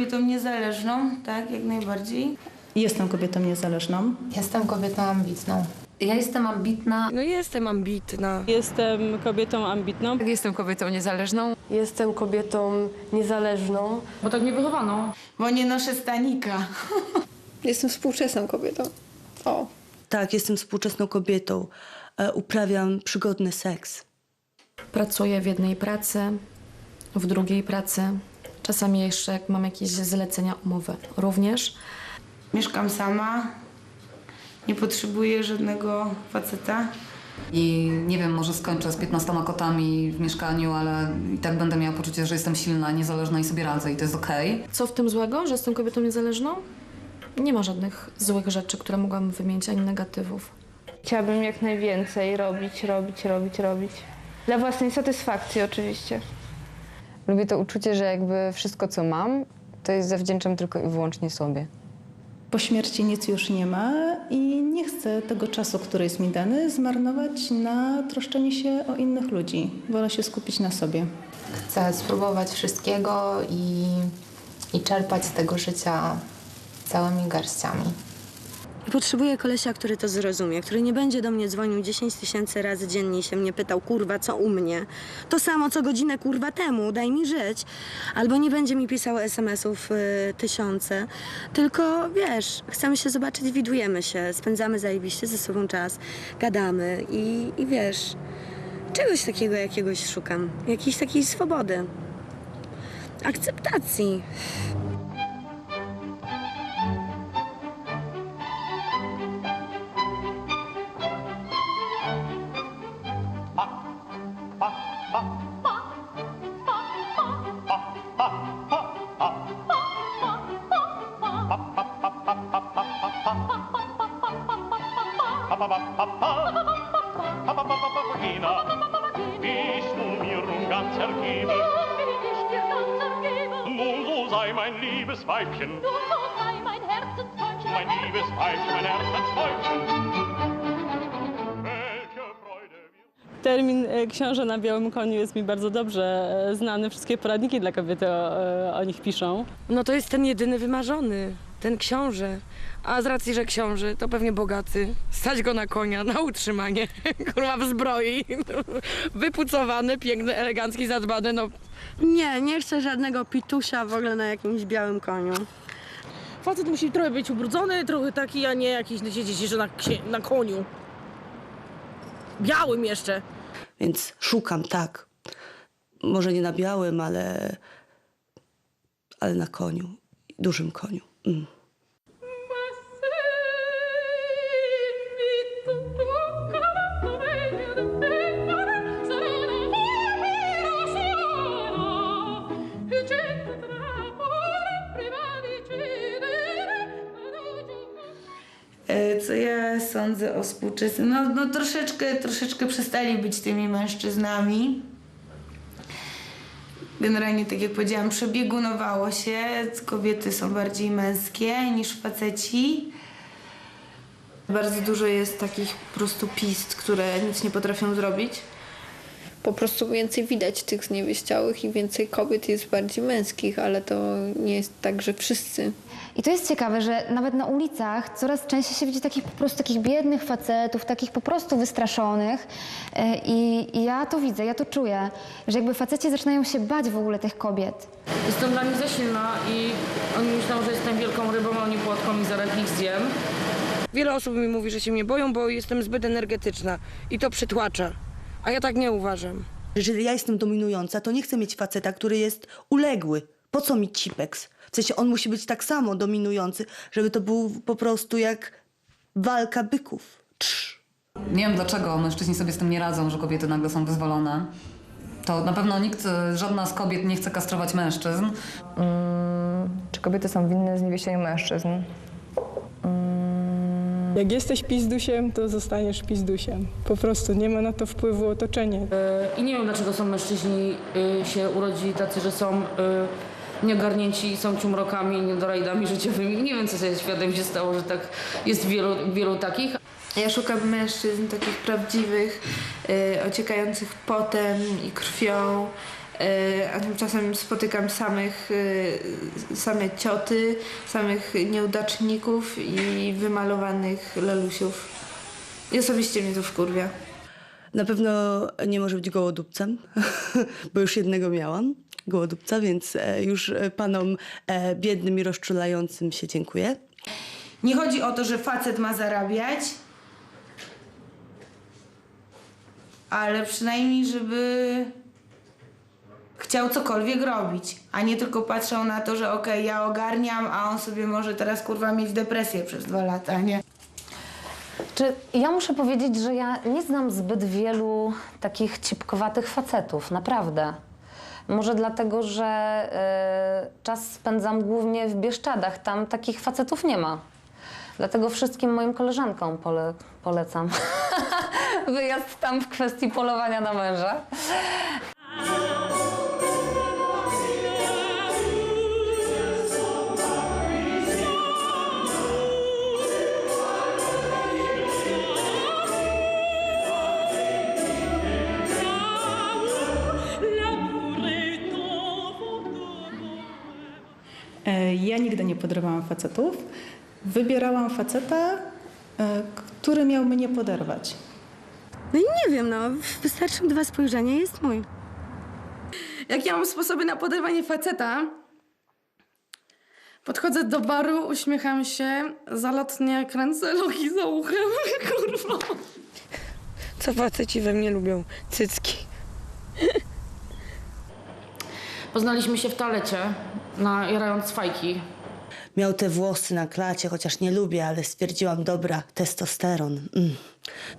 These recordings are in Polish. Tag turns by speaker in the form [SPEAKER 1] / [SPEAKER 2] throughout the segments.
[SPEAKER 1] kobietą niezależną, tak, jak najbardziej.
[SPEAKER 2] Jestem kobietą niezależną.
[SPEAKER 3] Jestem kobietą ambitną.
[SPEAKER 4] Ja jestem ambitna.
[SPEAKER 5] No jestem ambitna.
[SPEAKER 6] Jestem kobietą ambitną.
[SPEAKER 4] Jestem kobietą niezależną.
[SPEAKER 7] Jestem kobietą niezależną.
[SPEAKER 5] Bo tak mnie wychowano.
[SPEAKER 1] Bo nie noszę stanika.
[SPEAKER 8] Jestem współczesną kobietą. O.
[SPEAKER 9] Tak, jestem współczesną kobietą. Uprawiam przygodny seks.
[SPEAKER 10] Pracuję w jednej pracy, w drugiej pracy. Czasami jeszcze jak mam jakieś zlecenia, umowy również.
[SPEAKER 1] Mieszkam sama. Nie potrzebuję żadnego faceta.
[SPEAKER 4] I nie wiem, może skończę z 15 kotami w mieszkaniu, ale i tak będę miała poczucie, że jestem silna, niezależna i sobie radzę i to jest okej.
[SPEAKER 10] Co w tym złego, że jestem kobietą niezależną? Nie ma żadnych złych rzeczy, które mogłabym wymienić, ani negatywów.
[SPEAKER 8] Chciałabym jak najwięcej robić. Dla własnej satysfakcji oczywiście.
[SPEAKER 11] Lubię to uczucie, że jakby wszystko, co mam, to jest zawdzięczam tylko i wyłącznie sobie.
[SPEAKER 2] Po śmierci nic już nie ma i nie chcę tego czasu, który jest mi dany, zmarnować na troszczenie się o innych ludzi. Wolę się skupić na sobie.
[SPEAKER 3] Chcę spróbować wszystkiego i czerpać z tego życia całymi garściami.
[SPEAKER 12] Potrzebuję kolesia, który to zrozumie, który nie będzie do mnie dzwonił 10 000 razy dziennie i się mnie pytał, kurwa, co u mnie? To samo, co godzinę, kurwa, temu, daj mi żyć. Albo nie będzie mi pisał SMS-ów tysiące, tylko, wiesz, chcemy się zobaczyć, widujemy się, spędzamy zajebiście ze sobą czas, gadamy i wiesz, czegoś takiego jakiegoś szukam, jakiejś takiej swobody, akceptacji.
[SPEAKER 13] Bist du mir nun ganz ergeben? Nun so sei mein liebes Weibchen. Nun so sei mein Herzenstäubchen. Mein liebes Weibchen, mein Herzenstäubchen. Welche Freude wir...
[SPEAKER 6] Termin książę na białym koniu jest mi bardzo dobrze znany. Wszystkie poradniki dla kobiety o nich piszą.
[SPEAKER 5] No to jest ten jedyny wymarzony, ten książę. A z racji, że książę, to pewnie bogaty. Stać go na konia, na utrzymanie. Kurwa w zbroi. Wypucowany, piękny, elegancki, zadbany, no.
[SPEAKER 12] Nie chcę żadnego pitusia w ogóle na jakimś białym koniu.
[SPEAKER 5] Facet musi trochę być ubrudzony, trochę taki, a nie jakiś siedzieć na koniu. Białym jeszcze.
[SPEAKER 9] Więc szukam, tak. Może nie na białym, ale na koniu. Dużym koniu.
[SPEAKER 1] Co ja sądzę o współczesnym? No troszeczkę przestali być tymi mężczyznami. Generalnie, tak jak powiedziałam, przebiegunowało się. Kobiety są bardziej męskie niż faceci.
[SPEAKER 8] Bardzo dużo jest takich po prostu pist, które nic nie potrafią zrobić. Po prostu więcej widać tych zniewieściałych i więcej kobiet jest bardziej męskich, ale to nie jest tak, że wszyscy.
[SPEAKER 14] I to jest ciekawe, że nawet na ulicach coraz częściej się widzi takich po prostu takich biednych facetów, takich po prostu wystraszonych. I ja to widzę, ja to czuję, że jakby faceci zaczynają się bać w ogóle tych kobiet.
[SPEAKER 5] Jestem dla nich za silna i oni myślą, że jestem wielką rybą, a oni płotką i zaraz ich zjem. Wiele osób mi mówi, że się mnie boją, bo jestem zbyt energetyczna i to przytłacza. A ja tak nie uważam.
[SPEAKER 9] Jeżeli ja jestem dominująca, to nie chcę mieć faceta, który jest uległy. Po co mi cipeks? W sensie on musi być tak samo dominujący, żeby to był po prostu jak walka byków.
[SPEAKER 4] Nie wiem dlaczego mężczyźni sobie z tym nie radzą, że kobiety nagle są wyzwolone. To na pewno żadna z kobiet nie chce kastrować mężczyzn.
[SPEAKER 11] Czy kobiety są winne zniewieścieniu mężczyzn?
[SPEAKER 6] Jak jesteś pizdusiem, to zostaniesz pizdusiem. Po prostu nie ma na to wpływu otoczenie.
[SPEAKER 5] I nie wiem, dlaczego są mężczyźni się urodzili tacy, że są nieogarnięci, są ciumrokami, niedorajdami życiowymi. Nie wiem, co ze światem się stało, że tak jest wielu takich.
[SPEAKER 8] Ja szukam mężczyzn takich prawdziwych, ociekających potem i krwią,
[SPEAKER 1] A tymczasem spotykam same cioty, samych nieudaczników i wymalowanych lalusiów. I osobiście mnie to wkurwia.
[SPEAKER 9] Na pewno nie może być gołodupcem, bo już jednego miałam, gołodupca, więc już panom biednym i rozczulającym się dziękuję.
[SPEAKER 1] Nie chodzi o to, że facet ma zarabiać, ale przynajmniej, żeby chciał cokolwiek robić, a nie tylko patrzał na to, że okej, ja ogarniam, a on sobie może teraz kurwa mieć depresję przez 2 lata, nie?
[SPEAKER 15] Czy ja muszę powiedzieć, że ja nie znam zbyt wielu takich cipkowatych facetów, naprawdę. Może dlatego, że czas spędzam głównie w Bieszczadach, tam takich facetów nie ma. Dlatego wszystkim moim koleżankom polecam wyjazd tam w kwestii polowania na męża.
[SPEAKER 2] Ja nigdy nie poderwałam facetów. Wybierałam faceta, który miał mnie poderwać.
[SPEAKER 12] No i nie wiem, no, wystarczą 2 spojrzenia, jest mój.
[SPEAKER 5] Jakie mam sposoby na poderwanie faceta? Podchodzę do baru, uśmiecham się, zalotnie kręcę logi za uchem, kurwa. Co faceci we mnie lubią? Cycki.
[SPEAKER 16] Poznaliśmy się w toalecie, jarając fajki.
[SPEAKER 9] Miał te włosy na klacie, chociaż nie lubię, ale stwierdziłam, dobra, testosteron.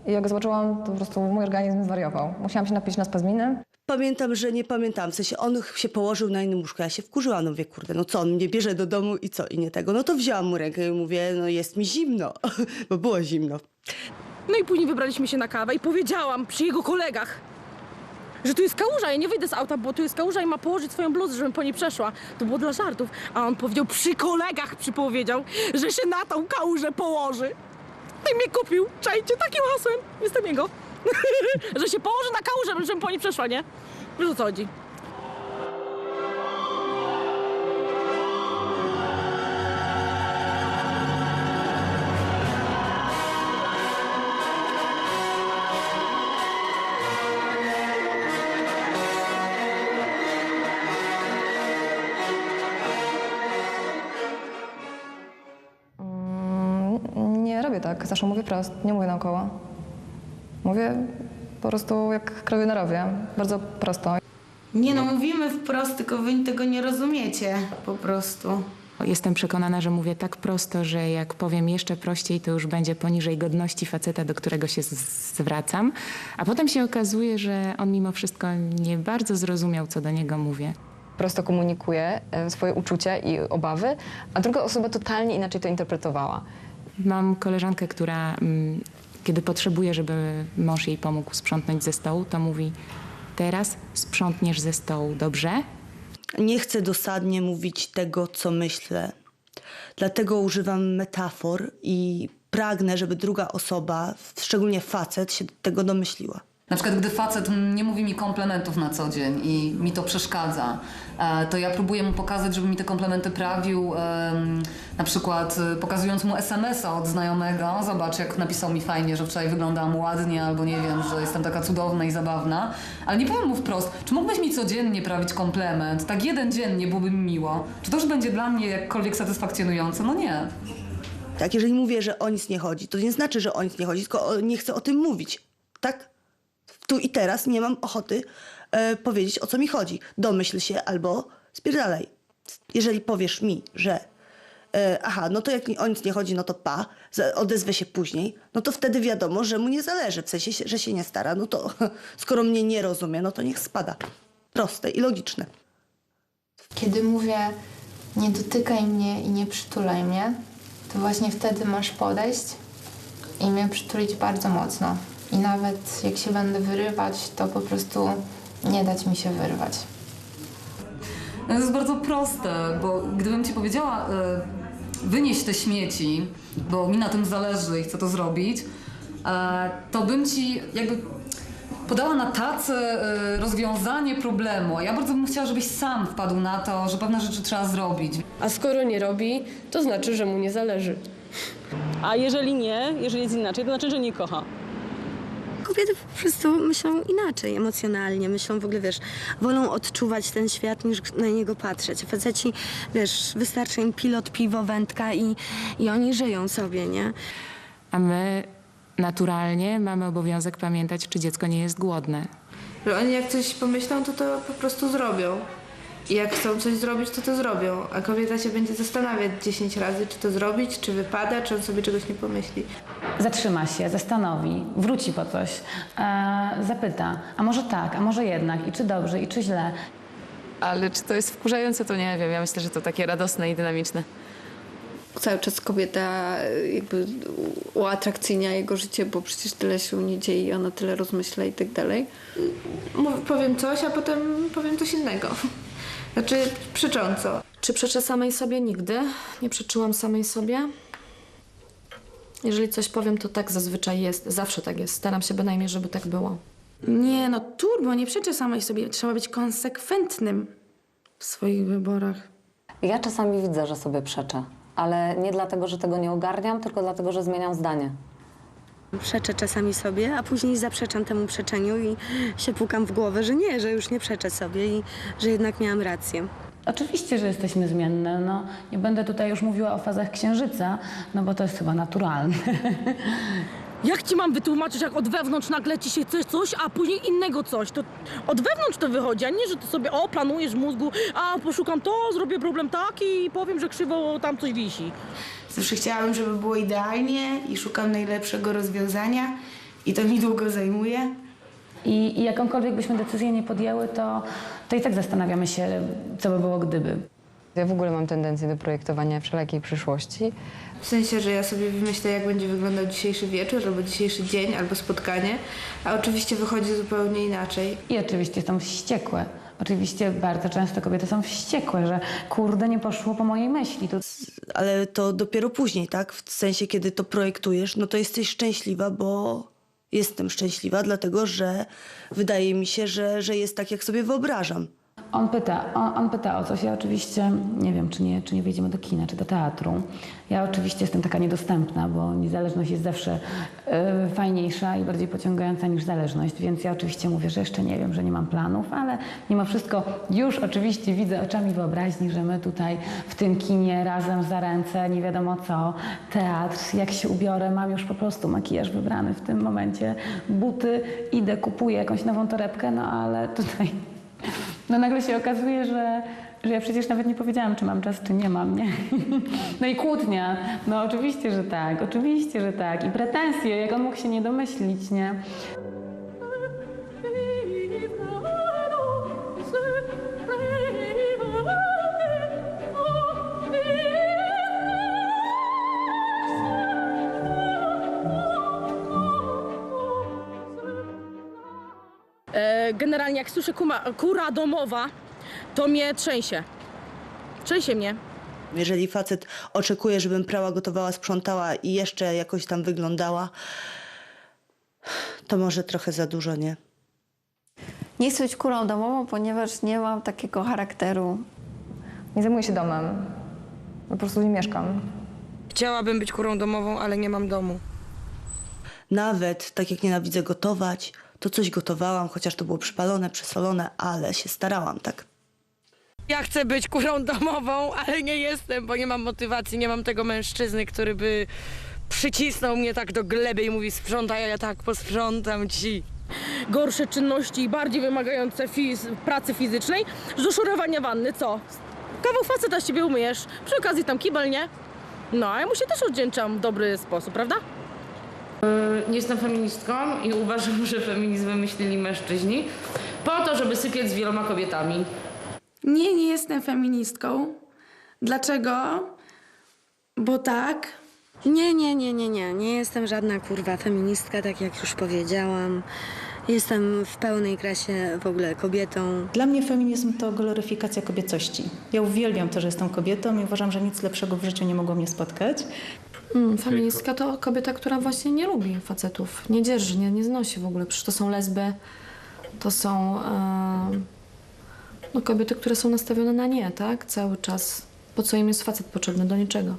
[SPEAKER 11] I jak go zobaczyłam, to po prostu mój organizm zwariował. Musiałam się napić na spazminy.
[SPEAKER 9] Pamiętam, że nie pamiętam, w sensie on się położył na innym łóżku, ja się wkurzyłam, no mówię, kurde, no co, on mnie bierze do domu i co, i nie tego. No to wzięłam mu rękę i mówię, no jest mi zimno, bo było zimno.
[SPEAKER 5] No i później wybraliśmy się na kawę i powiedziałam przy jego kolegach, że tu jest kałuża, ja nie wyjdę z auta, bo tu jest kałuża i ma położyć swoją bluzę, żebym po niej przeszła. To było dla żartów. A on powiedział, przy kolegach przypowiedział, że się na tą kałużę położy. I mnie kupił, czajcie, takim hasłem, jestem jego. Że się położy na kałużę, żebym po niej przeszła, nie? Wiesz o co chodzi.
[SPEAKER 11] Nie robię tak, zawsze mówię prosto, nie mówię naokoło. Mówię po prostu jak krowie na rowie, bardzo prosto.
[SPEAKER 1] Nie no, mówimy wprost, tylko wy tego nie rozumiecie po prostu.
[SPEAKER 17] Jestem przekonana, że mówię tak prosto, że jak powiem jeszcze prościej, to już będzie poniżej godności faceta, do którego się zwracam. A potem się okazuje, że on mimo wszystko nie bardzo zrozumiał, co do niego mówię.
[SPEAKER 11] Prosto komunikuję swoje uczucia i obawy, a druga osoba totalnie inaczej to interpretowała.
[SPEAKER 17] Mam koleżankę, która kiedy potrzebuje, żeby mąż jej pomógł sprzątnąć ze stołu, to mówi: teraz sprzątniesz ze stołu, dobrze?
[SPEAKER 9] Nie chcę dosadnie mówić tego, co myślę. Dlatego używam metafor i pragnę, żeby druga osoba, szczególnie facet, się do tego domyśliła.
[SPEAKER 4] Na przykład, gdy facet nie mówi mi komplementów na co dzień i mi to przeszkadza, to ja próbuję mu pokazać, żeby mi te komplementy prawił, na przykład pokazując mu SMS-a od znajomego. Zobacz, jak napisał mi fajnie, że wczoraj wyglądałam ładnie, albo nie wiem, że jestem taka cudowna i zabawna. Ale nie powiem mu wprost, czy mógłbyś mi codziennie prawić komplement? Tak jeden dziennie byłoby mi miło. Czy to już będzie dla mnie jakkolwiek satysfakcjonujące? No nie.
[SPEAKER 9] Tak, jeżeli mówię, że o nic nie chodzi, to nie znaczy, że o nic nie chodzi, tylko nie chcę o tym mówić. Tak? Tu i teraz nie mam ochoty powiedzieć, o co mi chodzi. Domyśl się albo spierdalaj. Jeżeli powiesz mi, że aha, no to jak o nic nie chodzi, no to odezwę się później, no to wtedy wiadomo, że mu nie zależy, w sensie, że się nie stara. No to skoro mnie nie rozumie, no to niech spada. Proste i logiczne.
[SPEAKER 3] Kiedy mówię, nie dotykaj mnie i nie przytulaj mnie, to właśnie wtedy masz podejść i mnie przytulić bardzo mocno. I nawet jak się będę wyrywać, to po prostu nie dać mi się wyrwać.
[SPEAKER 4] To jest bardzo proste, bo gdybym ci powiedziała wynieś te śmieci, bo mi na tym zależy i chcę to zrobić, to bym ci jakby podała na tacę rozwiązanie problemu, a ja bardzo bym chciała, żebyś sam wpadł na to, że pewne rzeczy trzeba zrobić.
[SPEAKER 7] A skoro nie robi, to znaczy, że mu nie zależy.
[SPEAKER 6] A jeżeli nie, jeżeli jest inaczej, to znaczy, że nie kocha.
[SPEAKER 12] Kobiety po prostu myślą inaczej emocjonalnie, myślą w ogóle, wiesz, wolą odczuwać ten świat niż na niego patrzeć. Faceci, wiesz, wystarczy im pilot, piwo, wędka i oni żyją sobie, nie?
[SPEAKER 17] A my naturalnie mamy obowiązek pamiętać, czy dziecko nie jest głodne.
[SPEAKER 8] Że oni jak coś pomyślą, to po prostu zrobią. I jak chcą coś zrobić, to zrobią. A kobieta się będzie zastanawiać 10 razy, czy to zrobić, czy wypada, czy on sobie czegoś nie pomyśli.
[SPEAKER 18] Zatrzyma się, zastanowi, wróci po coś, zapyta, a może tak, a może jednak, i czy dobrze, i czy źle.
[SPEAKER 19] Ale czy to jest wkurzające, to nie wiem. Ja myślę, że to takie radosne i dynamiczne.
[SPEAKER 8] Cały czas kobieta jakby uatrakcyjnia jego życie, bo przecież tyle się nie dzieje i ona tyle rozmyśla i tak dalej. Powiem coś, a potem powiem coś innego. Znaczy przecząco.
[SPEAKER 10] Czy przeczę samej sobie? Nigdy. Nie przeczyłam samej sobie. Jeżeli coś powiem, to tak zazwyczaj jest. Zawsze tak jest. Staram się bynajmniej, żeby tak było.
[SPEAKER 5] Nie, no turbo, nie przeczę samej sobie. Trzeba być konsekwentnym w swoich wyborach.
[SPEAKER 15] Ja czasami widzę, że sobie przeczę, ale nie dlatego, że tego nie ogarniam, tylko dlatego, że zmieniam zdanie.
[SPEAKER 12] Przeczę czasami sobie, a później zaprzeczam temu przeczeniu i się pukam w głowę, że nie, że już nie przeczę sobie i że jednak miałam rację.
[SPEAKER 18] Oczywiście, że jesteśmy zmienne. No, nie będę tutaj już mówiła o fazach księżyca, no bo to jest chyba naturalne.
[SPEAKER 5] Jak ci mam wytłumaczyć, jak od wewnątrz nagle ci się chce coś, a później innego coś? To od wewnątrz to wychodzi, a nie, że ty sobie planujesz w mózgu, a poszukam to, zrobię problem taki i powiem, że krzywo tam coś wisi.
[SPEAKER 1] Zawsze chciałabym, żeby było idealnie i szukam najlepszego rozwiązania i to mi długo zajmuje.
[SPEAKER 18] I jakąkolwiek byśmy decyzję nie podjęły, to i tak zastanawiamy się, co by było gdyby.
[SPEAKER 11] Ja w ogóle mam tendencję do projektowania wszelakiej przyszłości.
[SPEAKER 8] W sensie, że ja sobie wymyślę, jak będzie wyglądał dzisiejszy wieczór, albo dzisiejszy dzień, albo spotkanie, a oczywiście wychodzi zupełnie inaczej.
[SPEAKER 18] I oczywiście są wściekłe. Oczywiście bardzo często kobiety są wściekłe, że kurde, nie poszło po mojej myśli.
[SPEAKER 9] Ale to dopiero później, tak? W sensie, kiedy to projektujesz, no to jesteś szczęśliwa, bo jestem szczęśliwa, dlatego że wydaje mi się, że jest tak, jak sobie wyobrażam.
[SPEAKER 18] On pyta o coś. Ja oczywiście nie wiem, czy nie wyjdziemy do kina, czy do teatru. Ja oczywiście jestem taka niedostępna, bo niezależność jest zawsze fajniejsza i bardziej pociągająca niż zależność, więc ja oczywiście mówię, że jeszcze nie wiem, że nie mam planów, ale mimo wszystko już oczywiście widzę oczami wyobraźni, że my tutaj w tym kinie razem za ręce, nie wiadomo co, teatr, jak się ubiorę, mam już po prostu makijaż wybrany w tym momencie, buty, idę, kupuję jakąś nową torebkę, no ale tutaj... No nagle się okazuje, że ja przecież nawet nie powiedziałam, czy mam czas, czy nie mam, nie? No i kłótnia. No oczywiście, że tak, oczywiście, że tak. I pretensje, jak on mógł się nie domyślić, nie?
[SPEAKER 5] Generalnie jak słyszę kura domowa, to mnie trzęsie. Trzęsie mnie.
[SPEAKER 9] Jeżeli facet oczekuje, żebym prała, gotowała, sprzątała i jeszcze jakoś tam wyglądała, to może trochę za dużo, nie?
[SPEAKER 8] Nie chcę być kurą domową, ponieważ nie mam takiego charakteru.
[SPEAKER 11] Nie zajmuję się domem. Po prostu nie mieszkam.
[SPEAKER 5] Chciałabym być kurą domową, ale nie mam domu.
[SPEAKER 9] Nawet tak jak nienawidzę gotować, to coś gotowałam, chociaż to było przypalone, przesolone, ale się starałam, tak?
[SPEAKER 5] Ja chcę być kurą domową, ale nie jestem, bo nie mam motywacji, nie mam tego mężczyzny, który by przycisnął mnie tak do gleby i mówi sprzątaj, a ja tak posprzątam ci. Gorsze czynności i bardziej wymagające pracy fizycznej, do szorowania wanny, co? Kawał faceta z ciebie umyjesz, przy okazji tam kibel, nie? No, a ja mu się też odwdzięczam w dobry sposób, prawda?
[SPEAKER 16] Jestem feministką i uważam, że feminizm wymyślili mężczyźni po to, żeby sypiać z wieloma kobietami.
[SPEAKER 5] Nie jestem feministką. Dlaczego? Bo tak.
[SPEAKER 12] Nie jestem żadna kurwa feministka, tak jak już powiedziałam. Jestem w pełnej krasie w ogóle kobietą.
[SPEAKER 2] Dla mnie feminizm to gloryfikacja kobiecości. Ja uwielbiam to, że jestem kobietą i uważam, że nic lepszego w życiu nie mogło mnie spotkać.
[SPEAKER 10] Feministka to kobieta, która właśnie nie lubi facetów, nie dzierży, nie znosi w ogóle. Przecież to są lesby, to są kobiety, które są nastawione na nie, tak? Cały czas. Po co im jest facet potrzebny? Do niczego.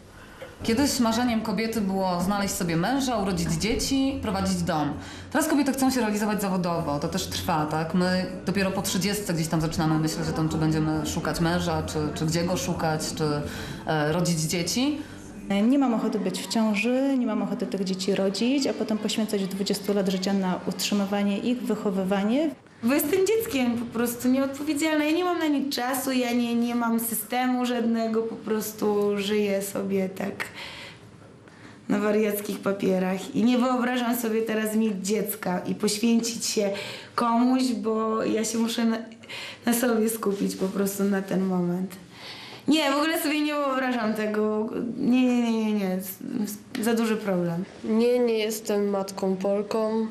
[SPEAKER 4] Kiedyś marzeniem kobiety było znaleźć sobie męża, urodzić dzieci, prowadzić dom. Teraz kobiety chcą się realizować zawodowo, to też trwa, tak? My dopiero po 30 gdzieś tam zaczynamy myśleć o tym, czy będziemy szukać męża, czy gdzie go szukać, czy rodzić dzieci.
[SPEAKER 2] Nie mam ochoty być w ciąży, nie mam ochoty tych dzieci rodzić, a potem poświęcać 20 lat życia na utrzymywanie ich, wychowywanie.
[SPEAKER 1] Bo jestem dzieckiem po prostu nieodpowiedzialna. Ja nie mam na nic czasu, ja nie mam systemu żadnego, po prostu żyję sobie tak na wariackich papierach. I nie wyobrażam sobie teraz mieć dziecka i poświęcić się komuś, bo ja się muszę na sobie skupić po prostu na ten moment. Nie, w ogóle sobie nie wyobrażam tego. Nie. Za duży problem.
[SPEAKER 7] Nie jestem matką Polką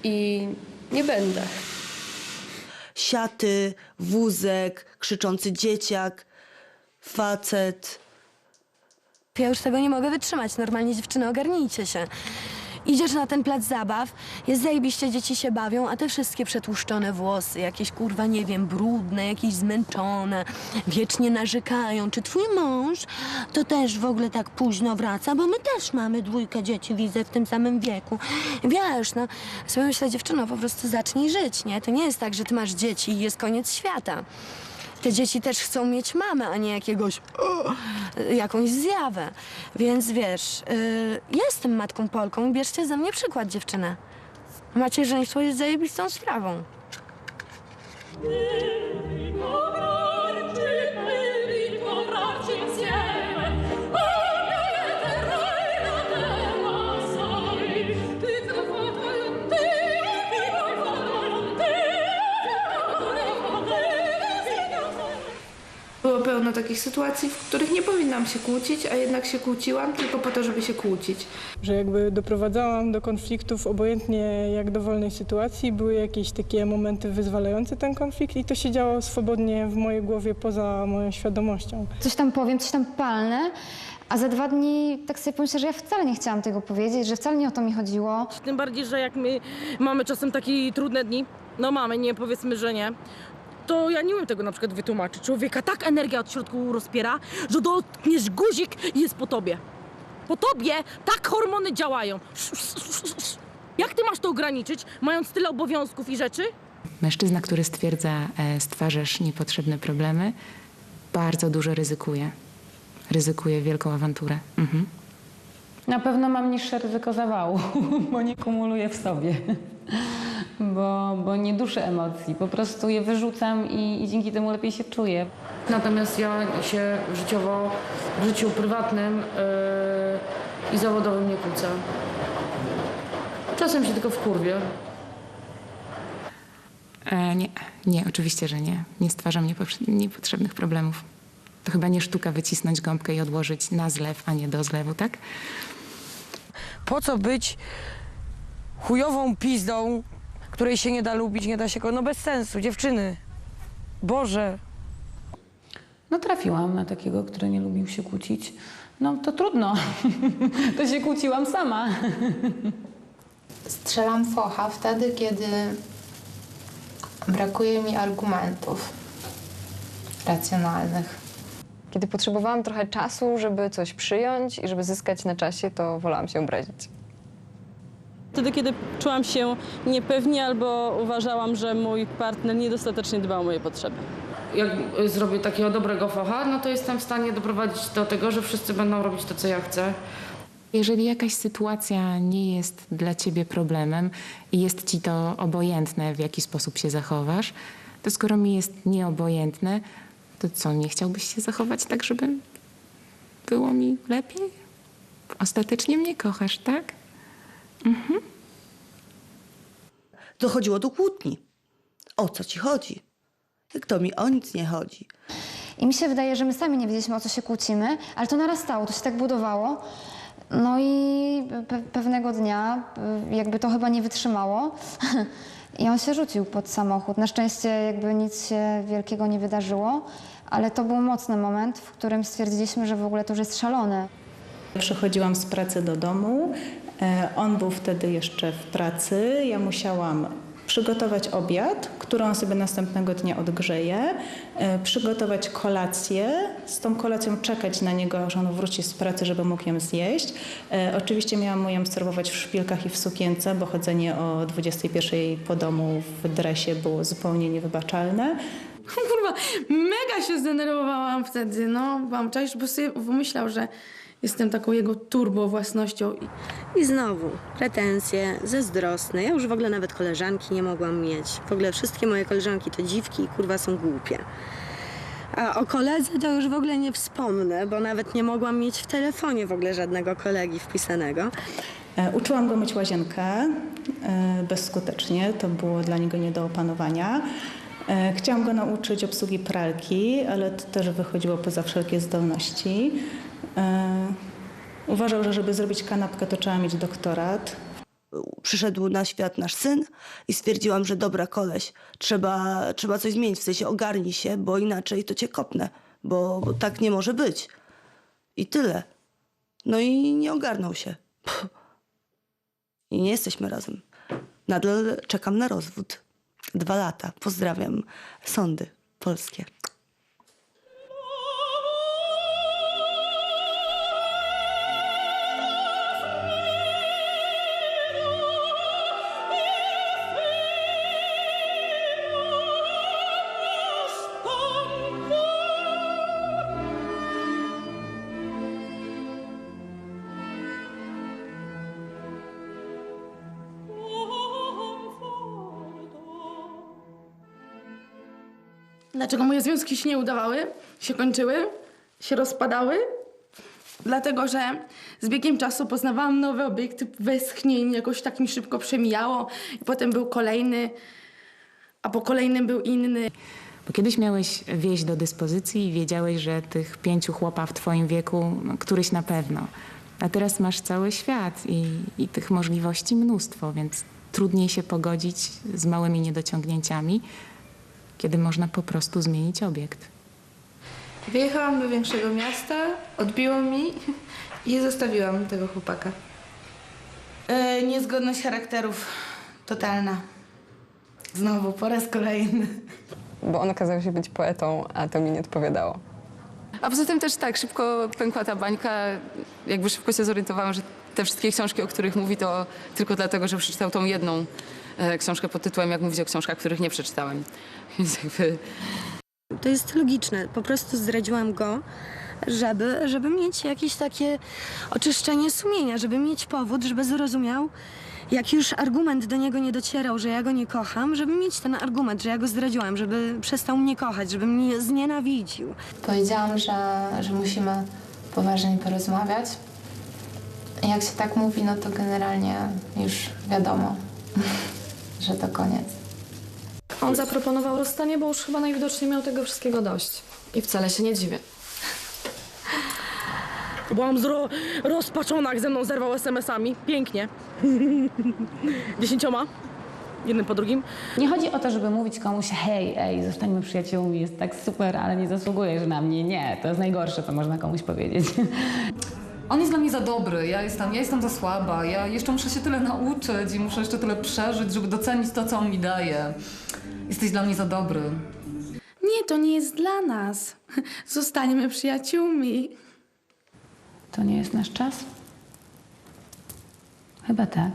[SPEAKER 7] i nie będę.
[SPEAKER 9] Siaty, wózek, krzyczący dzieciak, facet.
[SPEAKER 12] Ja już tego nie mogę wytrzymać. Normalnie, dziewczyny, ogarnijcie się. Idziesz na ten plac zabaw, jest zajebiście, dzieci się bawią, a te wszystkie przetłuszczone włosy, jakieś kurwa, nie wiem, brudne, jakieś zmęczone, wiecznie narzekają. Czy twój mąż to też w ogóle tak późno wraca? Bo my też mamy 2 dzieci, widzę, w tym samym wieku. Wiesz, no, sobie myślę, dziewczyno, po prostu zacznij żyć, nie? To nie jest tak, że ty masz dzieci i jest koniec świata. Te dzieci też chcą mieć mamę, a nie jakąś zjawę. Więc wiesz, jestem matką Polką, bierzcie ze mnie przykład, dziewczyny. Macierzyństwo jest zajebistą sprawą.
[SPEAKER 20] Było pełno takich sytuacji, w których nie powinnam się kłócić, a jednak się kłóciłam tylko po to, żeby się kłócić.
[SPEAKER 21] Że jakby doprowadzałam do konfliktów obojętnie jak dowolnej sytuacji. Były jakieś takie momenty wyzwalające ten konflikt i to się działo swobodnie w mojej głowie poza moją świadomością.
[SPEAKER 14] Coś tam powiem, coś tam palnę, a za 2 dni tak sobie pomyślę, że ja wcale nie chciałam tego powiedzieć, że wcale nie o to mi chodziło.
[SPEAKER 5] Tym bardziej, że jak my mamy czasem takie trudne dni, no mamy, nie powiedzmy, że nie, to ja nie umiem tego na przykład wytłumaczyć. Człowieka tak energia od środku rozpiera, że dotkniesz guzik i jest po tobie. Po tobie tak hormony działają. Jak ty masz to ograniczyć, mając tyle obowiązków i rzeczy?
[SPEAKER 17] Mężczyzna, który stwierdza, stwarzasz niepotrzebne problemy, bardzo dużo ryzykuje. Ryzykuje wielką awanturę.
[SPEAKER 18] Na pewno mam niższe ryzyko zawału, bo nie kumuluję w sobie. Bo nie duszę emocji, po prostu je wyrzucam i dzięki temu lepiej się czuję.
[SPEAKER 16] Natomiast ja się życiowo, w życiu prywatnym i zawodowym nie kłócę. Czasem się tylko wkurwię.
[SPEAKER 17] Nie, oczywiście, że nie. Nie stwarzam niepotrzebnych problemów. To chyba nie sztuka wycisnąć gąbkę i odłożyć na zlew, a nie do zlewu, tak?
[SPEAKER 5] Po co być chujową pizdą, której się nie da lubić, nie da się... No bez sensu, dziewczyny. Boże.
[SPEAKER 18] No trafiłam na takiego, który nie lubił się kłócić. No to trudno. To się kłóciłam sama.
[SPEAKER 3] Strzelam focha wtedy, kiedy brakuje mi argumentów racjonalnych.
[SPEAKER 11] Kiedy potrzebowałam trochę czasu, żeby coś przyjąć i żeby zyskać na czasie, to wolałam się obrazić.
[SPEAKER 6] Wtedy, kiedy czułam się niepewnie albo uważałam, że mój partner niedostatecznie dba o moje potrzeby.
[SPEAKER 16] Jak zrobię takiego dobrego focha, no to jestem w stanie doprowadzić do tego, że wszyscy będą robić to, co ja chcę.
[SPEAKER 17] Jeżeli jakaś sytuacja nie jest dla ciebie problemem i jest ci to obojętne, w jaki sposób się zachowasz, to skoro mi jest nieobojętne, to co, nie chciałbyś się zachować tak, żeby było mi lepiej? Ostatecznie mnie kochasz, tak?
[SPEAKER 9] Dochodziło do kłótni. O co ci chodzi? Jak to mi o nic nie chodzi.
[SPEAKER 14] I mi się wydaje, że my sami nie wiedzieliśmy, o co się kłócimy, ale to narastało, to się tak budowało. No i pewnego dnia jakby to chyba nie wytrzymało i on się rzucił pod samochód. Na szczęście jakby nic się wielkiego nie wydarzyło, ale to był mocny moment, w którym stwierdziliśmy, że w ogóle to już jest szalone.
[SPEAKER 2] Przychodziłam z pracy do domu, on był wtedy jeszcze w pracy, ja musiałam przygotować obiad, który on sobie następnego dnia odgrzeje, przygotować kolację, z tą kolacją czekać na niego, aż on wróci z pracy, żeby mógł ją zjeść. Oczywiście miałam mu ją serwować w szpilkach i w sukience, bo chodzenie o 21 po domu w dresie było zupełnie niewybaczalne.
[SPEAKER 5] Kurwa, mega się zdenerwowałam wtedy, no. Wam cześć, bo sobie pomyślał, że jestem taką jego turbo własnością.
[SPEAKER 12] I znowu pretensje, zazdrosne. Ja już w ogóle nawet koleżanki nie mogłam mieć. W ogóle wszystkie moje koleżanki to dziwki i kurwa są głupie. A o koledze to już w ogóle nie wspomnę, bo nawet nie mogłam mieć w telefonie w ogóle żadnego kolegi wpisanego.
[SPEAKER 2] Uczyłam go myć łazienkę bezskutecznie, to było dla niego nie do opanowania. Chciałam go nauczyć obsługi pralki, ale to też wychodziło poza wszelkie zdolności. Uważał, że żeby zrobić kanapkę, to trzeba mieć doktorat.
[SPEAKER 9] Przyszedł na świat nasz syn i stwierdziłam, że dobra, koleś, trzeba coś zmienić, w sensie ogarnij się, bo inaczej to cię kopnę, bo tak nie może być. I tyle. No i nie ogarnął się. I nie jesteśmy razem. Nadal czekam na rozwód. 2 lata. Pozdrawiam. Sądy polskie.
[SPEAKER 5] Dlaczego moje związki się nie udawały, się kończyły, się rozpadały? Dlatego, że z biegiem czasu poznawałam nowy obiekt, westchnień, jakoś tak mi szybko przemijało. I potem był kolejny, a po kolejnym był inny.
[SPEAKER 17] Bo kiedyś miałeś wieść do dyspozycji i wiedziałeś, że tych 5 chłopa w twoim wieku, któryś na pewno. A teraz masz cały świat i tych możliwości mnóstwo, więc trudniej się pogodzić z małymi niedociągnięciami, kiedy można po prostu zmienić obiekt.
[SPEAKER 20] Wyjechałam do większego miasta, odbiło mi i zostawiłam tego chłopaka.
[SPEAKER 1] Niezgodność charakterów totalna. Znowu, po raz kolejny.
[SPEAKER 13] Bo on okazał się być poetą, a to mi nie odpowiadało.
[SPEAKER 19] A poza tym też tak, szybko pękła ta bańka. Jakby szybko się zorientowałam, że te wszystkie książki, o których mówi, to tylko dlatego, że przeczytał tą jedną książkę pod tytułem Jak mówić o książkach, których nie przeczytałem. Więc jakby...
[SPEAKER 12] To jest logiczne. Po prostu zdradziłam go, żeby mieć jakieś takie oczyszczenie sumienia, żeby mieć powód, żeby zrozumiał, jak już argument do niego nie docierał, że ja go nie kocham, żeby mieć ten argument, że ja go zdradziłam, żeby przestał mnie kochać, żeby mnie znienawidził.
[SPEAKER 3] Powiedziałam, że musimy poważnie porozmawiać. Jak się tak mówi, no to generalnie już wiadomo, że to koniec.
[SPEAKER 10] On zaproponował rozstanie, bo już chyba najwidoczniej miał tego wszystkiego dość. I wcale się nie dziwię.
[SPEAKER 5] Byłam rozpaczona, jak ze mną zerwał SMS-ami. Pięknie. 10. Jednym po drugim.
[SPEAKER 18] Nie chodzi o to, żeby mówić komuś hej, zostańmy przyjaciółmi, jest tak super, ale nie zasługujesz na mnie. Nie, to jest najgorsze, co można komuś powiedzieć.
[SPEAKER 4] On jest dla mnie za dobry, ja jestem za słaba, ja jeszcze muszę się tyle nauczyć i muszę jeszcze tyle przeżyć, żeby docenić to, co on mi daje. Jesteś dla mnie za dobry.
[SPEAKER 20] Nie, to nie jest dla nas. Zostaniemy przyjaciółmi.
[SPEAKER 18] To nie jest nasz czas? Chyba tak.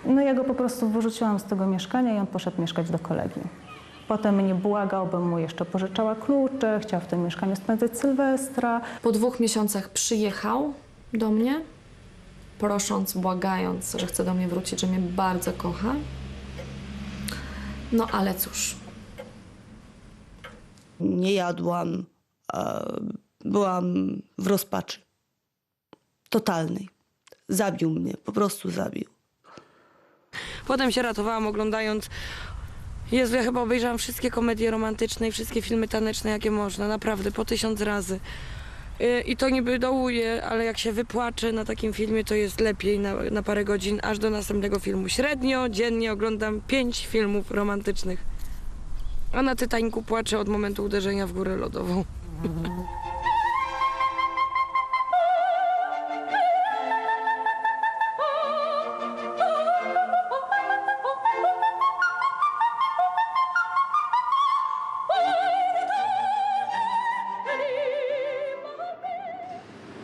[SPEAKER 2] No ja go po prostu wyrzuciłam z tego mieszkania i on poszedł mieszkać do kolegi. Potem mnie błagał, bym mu jeszcze pożyczała klucze, chciał w tym mieszkaniu spędzać Sylwestra.
[SPEAKER 10] Po 2 miesiącach przyjechał do mnie, prosząc, błagając, że chce do mnie wrócić, że mnie bardzo kocha. No ale cóż.
[SPEAKER 9] Nie jadłam, byłam w rozpaczy totalnej. Zabił mnie, po prostu zabił.
[SPEAKER 5] Potem się ratowałam oglądając... Jezu, ja chyba obejrzałam wszystkie komedie romantyczne i wszystkie filmy taneczne, jakie można. Naprawdę, po 1000 razy. I to niby dołuje, ale jak się wypłaczę na takim filmie, to jest lepiej na parę godzin, aż do następnego filmu. Średnio dziennie oglądam 5 filmów romantycznych. A na Titanicu płaczę od momentu uderzenia w górę lodową.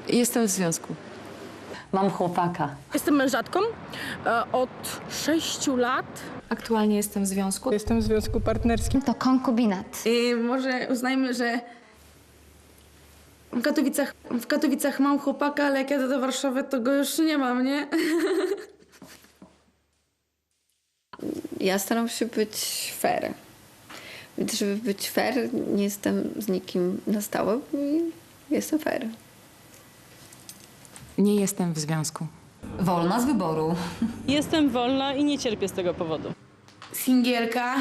[SPEAKER 19] Jestem w związku.
[SPEAKER 13] Mam chłopaka.
[SPEAKER 5] Jestem mężatką od 6 lat.
[SPEAKER 10] Aktualnie jestem w związku.
[SPEAKER 21] Jestem w związku partnerskim.
[SPEAKER 14] To konkubinat.
[SPEAKER 20] Może uznajmy, że w Katowicach mam chłopaka, ale jak jadę do Warszawy, to go już nie mam, nie?
[SPEAKER 8] Ja staram się być fair. Więc żeby być fair, nie jestem z nikim na stałe i jestem fair.
[SPEAKER 17] Nie jestem w związku.
[SPEAKER 4] Wolna z wyboru.
[SPEAKER 6] Jestem wolna i nie cierpię z tego powodu.
[SPEAKER 1] Singielka.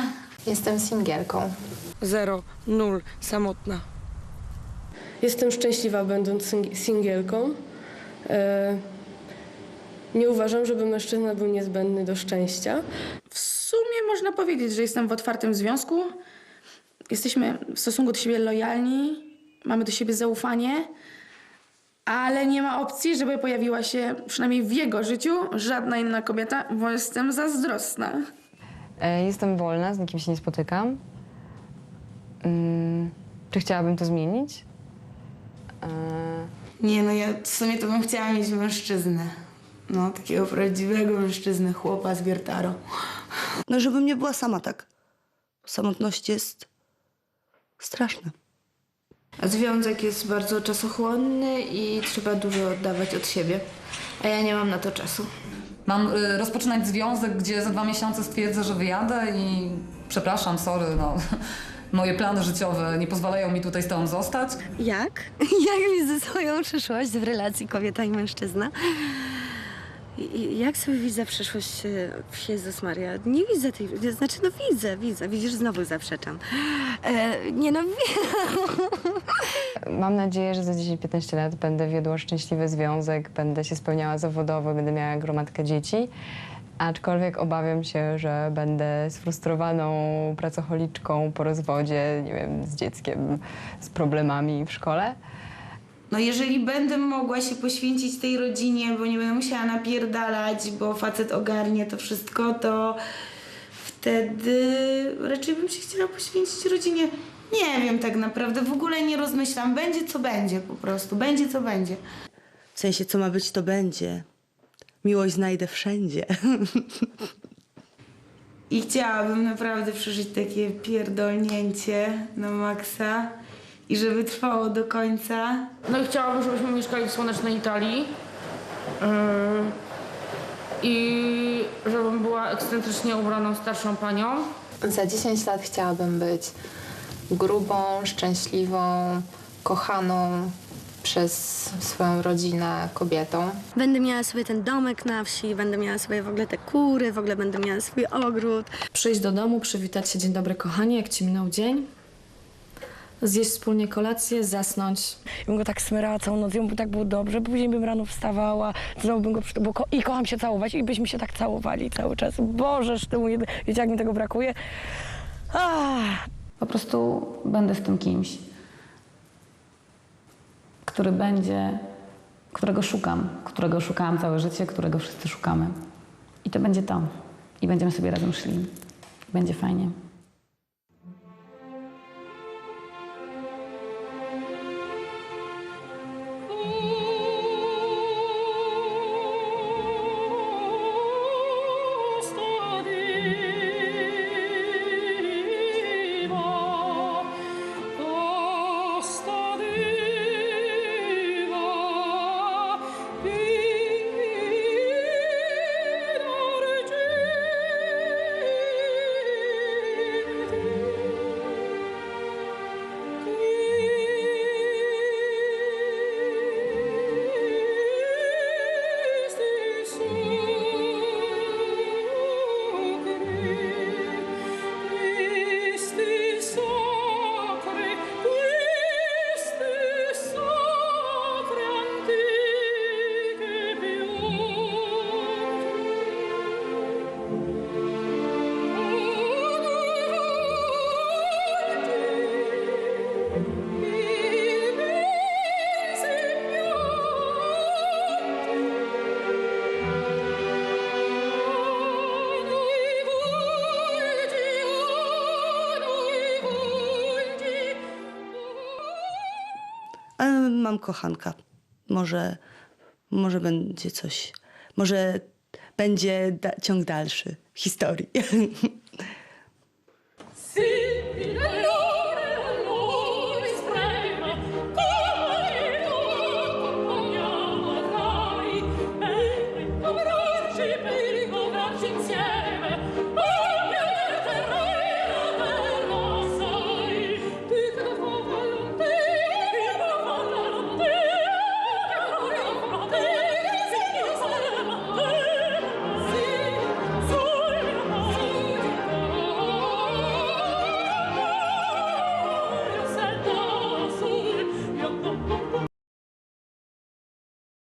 [SPEAKER 3] Jestem singielką.
[SPEAKER 5] 0, 0, samotna.
[SPEAKER 7] Jestem szczęśliwa, będąc singielką. Nie uważam, żeby mężczyzna był niezbędny do szczęścia.
[SPEAKER 20] W sumie można powiedzieć, że jestem w otwartym związku. Jesteśmy w stosunku do siebie lojalni, mamy do siebie zaufanie, ale nie ma opcji, żeby pojawiła się, przynajmniej w jego życiu, żadna inna kobieta, bo jestem zazdrosna.
[SPEAKER 13] Jestem wolna, z nikim się nie spotykam. Czy chciałabym to zmienić?
[SPEAKER 1] Nie, no ja w sumie to bym chciała mieć mężczyznę. No, takiego prawdziwego mężczyznę, chłopa z Wiertaro.
[SPEAKER 9] No, żebym nie była sama tak. Samotność jest straszna.
[SPEAKER 7] A związek jest bardzo czasochłonny i trzeba dużo oddawać od siebie. A ja nie mam na to czasu.
[SPEAKER 4] Mam rozpoczynać związek, gdzie za 2 miesiące stwierdzę, że wyjadę i przepraszam, sorry, no. Moje plany życiowe nie pozwalają mi tutaj z tobą zostać.
[SPEAKER 12] Jak? Jak widzę swoją przyszłość w relacji kobieta i mężczyzna? Jak sobie widzę przyszłość, Jezus Maria? Nie widzę tej... Znaczy, no widzę. Widzisz, znowu zaprzeczam. Nie no,
[SPEAKER 13] Mam nadzieję, że za 10-15 lat będę wiodła szczęśliwy związek, będę się spełniała zawodowo, będę miała gromadkę dzieci. Aczkolwiek obawiam się, że będę sfrustrowaną pracocholiczką po rozwodzie, nie wiem, z dzieckiem, z problemami w szkole.
[SPEAKER 1] No jeżeli będę mogła się poświęcić tej rodzinie, bo nie będę musiała napierdalać, bo facet ogarnie to wszystko, to wtedy raczej bym się chciała poświęcić rodzinie. Nie wiem tak naprawdę, w ogóle nie rozmyślam. Będzie co będzie po prostu, będzie co będzie.
[SPEAKER 9] W sensie, co ma być, to będzie. Miłość znajdę wszędzie.
[SPEAKER 1] I chciałabym naprawdę przeżyć takie pierdolnięcie na maksa i żeby trwało do końca.
[SPEAKER 5] No i chciałabym, żebyśmy mieszkali w słonecznej Italii. I żebym była ekscentrycznie ubraną starszą panią.
[SPEAKER 3] Za 10 lat chciałabym być grubą, szczęśliwą, kochaną przez swoją rodzinę kobietą.
[SPEAKER 12] będę miała sobie ten domek na wsi, będę miała sobie w ogóle te kury, w ogóle będę miała swój ogród.
[SPEAKER 10] Przyjść do domu, przywitać się, dzień dobry kochanie, jak ci minął dzień. Zjeść wspólnie kolację, zasnąć.
[SPEAKER 5] Ja bym go tak smyrała całą noc, jemu tak było dobrze, później bym rano wstawała, znowu bym go i kocham się całować i byśmy się tak całowali cały czas. Bożeż temu, wiecie jak mi tego brakuje?
[SPEAKER 2] Po prostu będę z tym kimś, którego szukałam całe życie, którego wszyscy szukamy. I to będzie to. I będziemy sobie razem szli. Będzie fajnie.
[SPEAKER 9] Ale mam kochanka. Może będzie coś, może będzie ciąg dalszy historii.